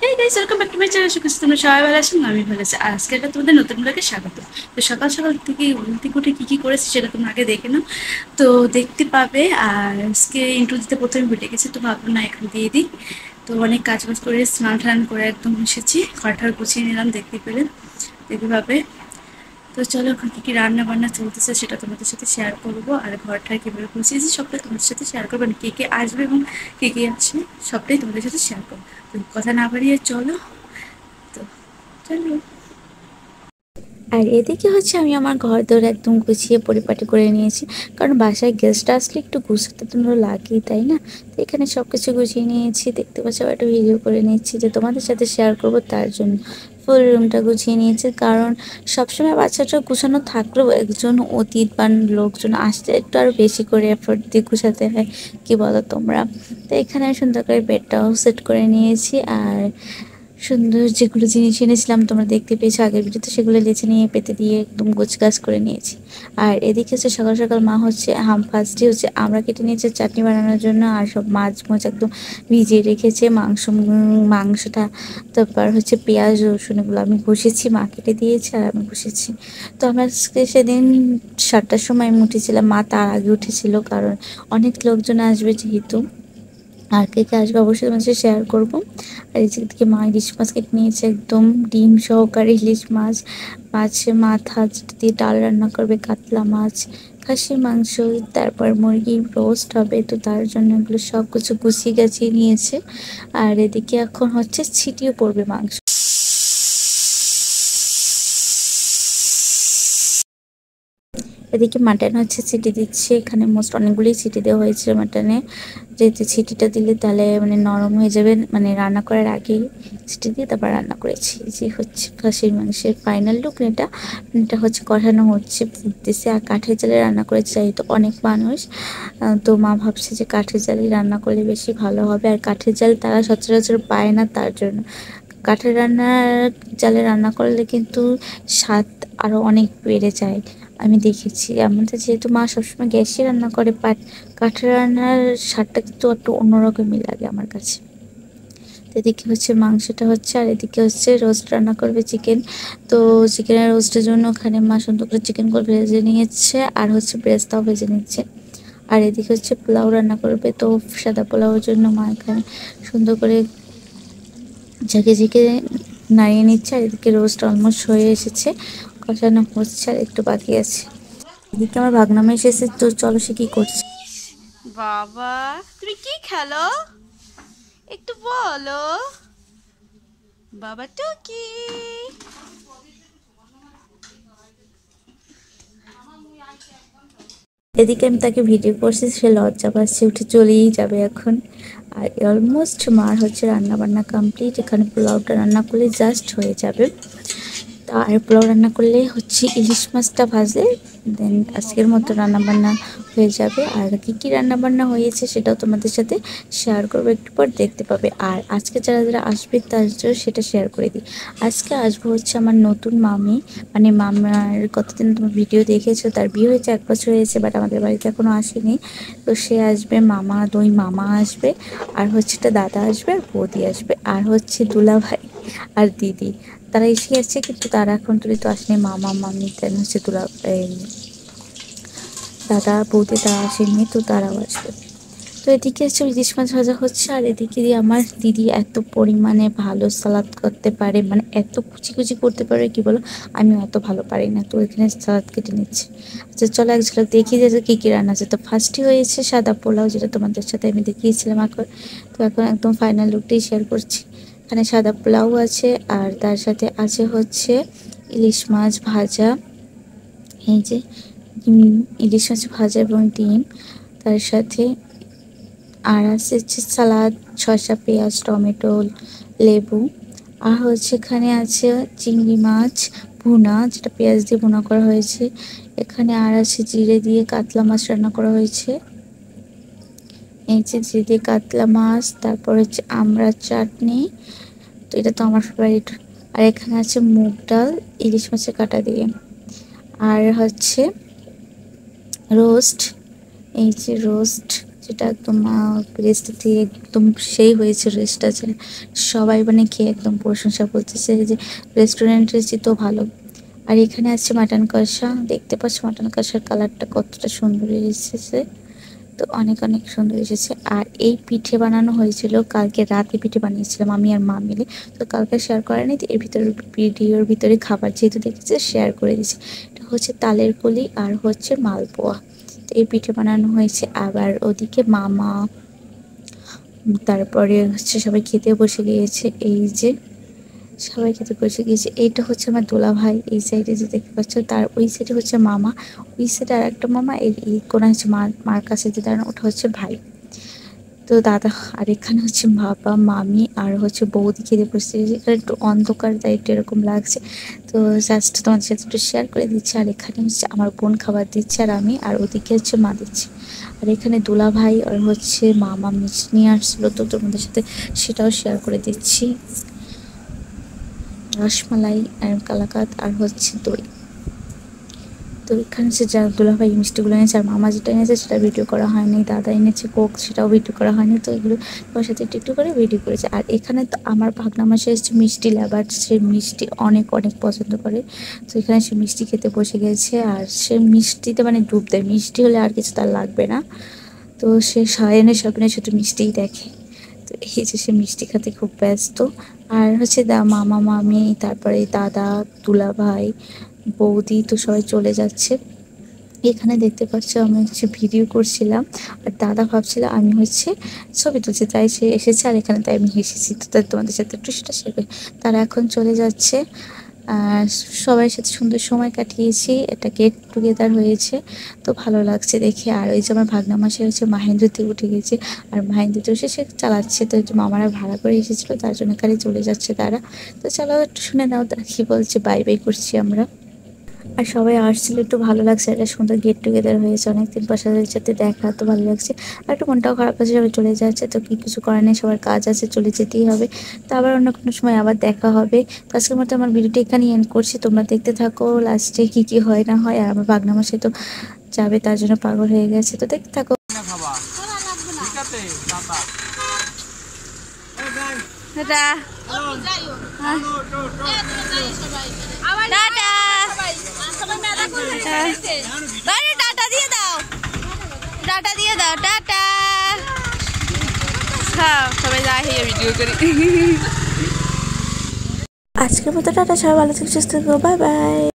Hey guys, welcome back to my channel. সুখী তোমরা সবাই ভালো আছেন, আমি ভালো আছি। আর আজকে একটা তোমাদের নতুন ব্লগে স্বাগত। তো সকাল সকাল থেকে উঠতে উঠে কি করেছি সেটা তোমরা আগে দেখে নাও, তো দেখতে পাবে। আর আজকে ইন্ট্রো দিতে প্রথমে ভুলে গেছি, তো ভাবলাম না এখন দিয়ে দিই। তো অনেক কাজ বাজ করে স্নান টান করে একদম এসেছি, ঘরটার গুছিয়ে নিলাম, দেখতে পেলে দেখতে পাবে। তো চলো এখন কি রান্না বান্না চলতেছে সেটা তোমাদের সাথে শেয়ার করবো, আর ঘরটা কিভাবে গুছিয়েছি সবটাই তোমাদের সাথে শেয়ার করবো। আর কে কে আসবে এবং কে কে আসছে সবটাই তোমাদের সাথে শেয়ার করবো। তো কথা না বাড়িয়ে চলো, তো চলো। আর এদিকে হচ্ছে আমি আমার ঘর দোর একদম গুছিয়ে পরিপাটি করে নিয়েছি, কারণ বাসায় গেস্ট আসলে একটু গুছাতে তো লাগেই, তাই না? তো এখানে সব কিছু গুছিয়ে নিয়েছি, দেখতে পাচ্ছি। একটা ভিডিও করে নিচ্ছি যে তোমাদের সাথে শেয়ার করব, তার জন্য ফুল রুমটা গুছিয়ে নিয়েছি। কারণ সবসময় বাচ্চাটা গুছানো থাকলেও একজন অতিথবান লোকজন আসলে একটু আরও বেশি করে এফোর্ট দিয়ে গুছাতে হয়, কি বলো তোমরা? তো এখানে আমি সুন্দর করে বেডটাও সেট করে নিয়েছি। আর সুন্দর যেগুলো জিনিস এনেছিলাম তোমরা দেখতে পেয়েছো আগের ভিডিওতে, সেগুলো লেচে নিয়ে পেতে দিয়ে একদম গোছগাছ করে নিয়েছি। আর এদিকে হচ্ছে সকাল সকাল মা হচ্ছে ফার্স্টে হচ্ছে আমরা কেটে নিয়েছে চাটনি বানানোর জন্য, আর সব মাছ মাছ একদম ভিজিয়ে রেখেছে। মাংসটা, তারপর হচ্ছে পেঁয়াজ রসুন এগুলো আমি বসেছি, মা কেটে দিয়েছে আর আমি বসেছি। তো আমরা আজকে সেদিন 7টার সময় আমি উঠেছিলাম, মা তার আগে উঠেছিল, কারণ অনেক লোকজন আসবে যেহেতু। আর কে কে আসবে অবশ্যই তোমার সাথে শেয়ার করবো। আর এই দিকে মা ইলিশ মাছ কেটে নিয়েছে, একদম ডিম সহকারে ইলিশ মাছ, মাছের মাথা যেটা দিয়ে ডাল রান্না করবে, কাতলা মাছ, খাসির মাংস, তারপর মুরগির রোস্ট হবে। তো তার জন্য এগুলো সব কিছু গুছিয়ে গাছিয়ে নিয়েছে। আর এদিকে এখন হচ্ছে ছিটিও পড়বে মাংস। এদিকে মাটন হচ্ছে ছিটি দিচ্ছে, এখানে মোস্ট অনেকগুলোই ছিটি দেওয়া হয়েছে মাটনে, যেহেতু ছিটিটা দিলে তাহলে মানে নরম হয়ে যাবে, মানে রান্না করার আগেই ছিটি দিয়ে তারপর রান্না করেছি। যে হচ্ছে খাসির মাংসের ফাইনাল লুক, এটা এটা হচ্ছে কষানো হচ্ছে, ফুটতেছে। আর কাঠের জালে রান্না করেছে যেহেতু অনেক মানুষ, তো মা ভাবছে যে কাঠের জালে রান্না করলে বেশি ভালো হবে। আর কাঠের জাল তারা সচরাচর পায় না, তার জন্য কাঠের জালে রান্না করলে কিন্তু স্বাদ আরও অনেক বেড়ে যায়। আমি দেখেছি আমাদের, যেহেতু মা সবসময় গ্যাসে রান্না করে, বাট কাঠের রান্নার স্বাদটা কিন্তু একটু অন্যরকমই লাগে আমার কাছে। তো এদিকে হচ্ছে মাংসটা হচ্ছে, আর এদিকে হচ্ছে রোস্ট রান্না করবে, চিকেন। তো চিকেনের রোস্টের জন্য ওখানে মা সুন্দর করে চিকেন করে ভেজে নিয়েছে, আর হচ্ছে ব্রেস্তাও ভেজে নিচ্ছে। আর এদিকে হচ্ছে পোলাও রান্না করবে, তো সাদা পোলাওর জন্য মা এখানে সুন্দর করে ঝেঁকে ঝেঁকে নাড়িয়ে নিচ্ছে। আর এদিকে রোস্ট অলমোস্ট হয়ে এসেছে, কষানো হচ্ছে, আর একটু বাকি আছে। এদিকে আমার ভাগনামে এসেছে, তো চলো সে কি করছে। বাবা, তুমি কি খেলো একটু বলো। বাবা টুকি, এদিকে আমি তাকে ভিডিও করছি, সে লজ্জা পাচ্ছে, উঠে চলেই যাবে এখন। আর অলমোস্ট মার হচ্ছে রান্না বান্না কমপ্লিট, এখানে পোলাওটা রান্না করলে জাস্ট হয়ে যাবে। আর পোলাও রান্না করলে হচ্ছে ইলিশ মাছটা ভাজলে দেন আজকের মতো রান্নাবান্না হয়ে যাবে। আর কী কী রান্নাবান্না হয়েছে সেটাও তোমাদের সাথে শেয়ার করবো, একটু পর দেখতে পাবে। আর আজকে যারা যারা আসবে তার জন্য সেটা শেয়ার করে দিই। আজকে আসবো হচ্ছে আমার নতুন মামি, মানে মামার কতদিন তোমার ভিডিও দেখেছো, তার বিয়ে হয়েছে 1 বছর হয়েছে, বাট আমাদের বাড়িতে এখনও আসেনি। তো সে আসবে, মামা দুই মামা আসবে, আর হচ্ছে একটা দাদা আসবে, আর বৌদি আসবে, আর হচ্ছে দুলাভাই আর দিদি। তারা এসে গেছে, কিন্তু তারা এখন তো আসেনি, মামা মামি দেন হচ্ছে দাদা বৌদি তারা আসেনি, তো তারাও আসবে। তো এদিকে হচ্ছে ইলিশ মাছ ভাজা হচ্ছে, আর এদিকে দিয়ে আমার দিদি এত পরিমাণে ভালো সালাদ করতে পারে, মানে এত কুচি কুচি করতে পারে কি বলো, আমি অত ভালো পারি না। তো এখানে সালাদ কেটে নিচ্ছে। আচ্ছা চলো এক ঝলক দেখি যে কী কী রান্না আছে। তো ফার্স্টই হয়েছে সাদা পোলাও, যেটা তোমাদের সাথে আমি দেখিয়েছিলাম এখন। তো এখন একদম ফাইনাল লুকটাই শেয়ার করছি। এখানে সাদা পোলাও আছে, আর তার সাথে আছে হচ্ছে ইলিশ মাছ ভাজা, এই যে ইলিশ মাছ ভাজা এবং ডিম, তার সাথে আর আছে হচ্ছে সালাদ, শসা, পেঁয়াজ, টমেটো, লেবু। আর হচ্ছে এখানে আছে চিংড়ি মাছ ভুনা, যেটা পেঁয়াজ দিয়ে ভুনা করা হয়েছে। এখানে আর আছে জিরে দিয়ে কাতলা মাছ রান্না করা হয়েছে, এই যে জিরে দিয়ে কাতলা মাছ। তারপর হচ্ছে আমড়ার চাটনি, তো এটা তো আমার ফেভারিট। আর এখানে আছে মুগ ডাল ইলিশ মাছের কাঁটা দিয়ে। আর হচ্ছে রোস্ট, এই যে রোস্ট যেটা একদম রেস্টের থেকে একদম সেই হয়েছে রেস্টটা, যে সবাই মানে খেয়ে একদম প্রশংসা করতেছে যে রেস্টুরেন্টের যে তো ভালো। আর এখানে আছে মাটন কষা, দেখতে পাচ্ছ মাটন কষার কালারটা কতটা সুন্দর এসেছে, তো অনেক অনেক সুন্দর এসেছে। আর এই পিঠে বানানো হয়েছিল কালকে রাতে, পিঠে বানিয়েছিলাম আমি আর মা মিলে। তো কালকে শেয়ার করেনি, তো এর ভিতরে ভিডিওর ভিতরে খাবার যেহেতু দেখেছে শেয়ার করে দিয়েছি। এটা হচ্ছে তালের কলি আর হচ্ছে মালপোয়া, তো এই পিঠে বানানো হয়েছে। আবার ওদিকে মামা, তারপরে হচ্ছে সবাই খেতে বসে গিয়েছে। এই যে সবাই খেতে বসে গিয়েছে, এইটা হচ্ছে আমার দোলা ভাই, এই সাইডে যে দেখতে পাচ্ছ, তার ওই সাইডে হচ্ছে মামা, ওই সাইডে আর একটা মামা, এই কোনা হচ্ছে মার কাছে যে দাঁড়ানো ওটা হচ্ছে ভাই, তো দাদা। আর এখানে হচ্ছে বাবা মামি আর হচ্ছে বৌদি খেতে বসছে। এখানে একটু অন্ধকার তাই একটু এরকম লাগছে, তো জাস্ট তোমাদের সাথে একটু শেয়ার করে দিচ্ছি। আর এখানে হচ্ছে আমার বোন খাবার দিচ্ছে আর আমি, আর ওদিকে হচ্ছে মা দিচ্ছে। আর এখানে দুলা ভাই আর হচ্ছে মামা মিষ্টি নিয়ে আসছিলো, তো তোমাদের সাথে সেটাও শেয়ার করে দিচ্ছি। রসমালাই আর কালাকাত আর হচ্ছে দই। তো এখানে সে যা দুলাভাই মিষ্টিগুলো এনেছে, আর মামা যেটা এনেছে সেটা ভিডিও করা হয়নি, দাদা এনেছে কোক, সেটাও ভিডিও করা হয়নি, তো এগুলো তোমার সাথে একটু একটু করে ভিডিও করেছে। আর এখানে তো আমার ভাগনা মাসে এসেছে মিষ্টি লাভার, সে মিষ্টি অনেক অনেক পছন্দ করে, তো এখানে সে মিষ্টি খেতে বসে গেছে। আর সে মিষ্টিতে মানে ডুব দেয়, মিষ্টি হলে আর কিছু তার লাগবে না, তো সে সায়নে স্বপ্নে শুধু মিষ্টিই দেখে। তো এই যে সে মিষ্টি খেতে খুব ব্যস্ত। আর হচ্ছে মামা মামি, তারপরে দাদা, দুলা ভাই, বৌদি তো সবাই চলে যাচ্ছে। এখানে দেখতে পাচ্ছ আমি হচ্ছে ভিডিও করছিলাম, আর দাদা ভাবছিল আমি হচ্ছে ছবি তুলছি, তাই সে এসেছে, আর এখানে তাই আমি হেসেছি, তো তাই তোমাদের সাথে একটু সেটা শেয়ার করি। তারা এখন চলে যাচ্ছে, আর সবার সাথে সুন্দর সময় কাটিয়েছি, এটা গেট টুগেদার হয়েছে, তো ভালো লাগছে দেখে। আর ওই যে আমার ভাগনা মাসে হচ্ছে মাহেন্দ্রতে উঠে গেছে, আর মাহেন্দ্রতে এসে সে চালাচ্ছে, তো মামারা ভাড়া করে এসেছিলো তার জন্য খালি চলে যাচ্ছে তারা। তো চলো একটু শুনে নাও তারা কী বলছে, বাই বাই করছি আমরা। আর সবাই আসছিল, একটু ভালো লাগছে, একটা সুন্দর গেট টুগেদার হয়েছে, অনেকদিন পর সবার সাথে দেখা, তো ভালো লাগছে। আর একটু মনটাও খারাপ আছে, সবাই চলে যাচ্ছে, তো কি কিছু করার নেই, সবার কাজ আছে, চলে যেতেই হবে। তো আবার অন্য কোনো সময় আবার দেখা হবে। তো আজকের মতো আমার ভিডিওটি এখানে এন্ড করছি, তোমরা দেখতে থাকো লাস্টে কি কি হয় না হয়। আর আমার ভাগনা মাসে তো যাবে, তার জন্য পাগল হয়ে গেছে, তো দেখতে থাকো। টাটা। টাটা দিয়ে দাও, টাটা দিয়ে দাও, টাটা। হ্যাঁ সবাই যাই ভিডিও করি। আজকের মতো টাটা, সবাই ভালো থেকে সুস্থ থেকো, বাই বাই।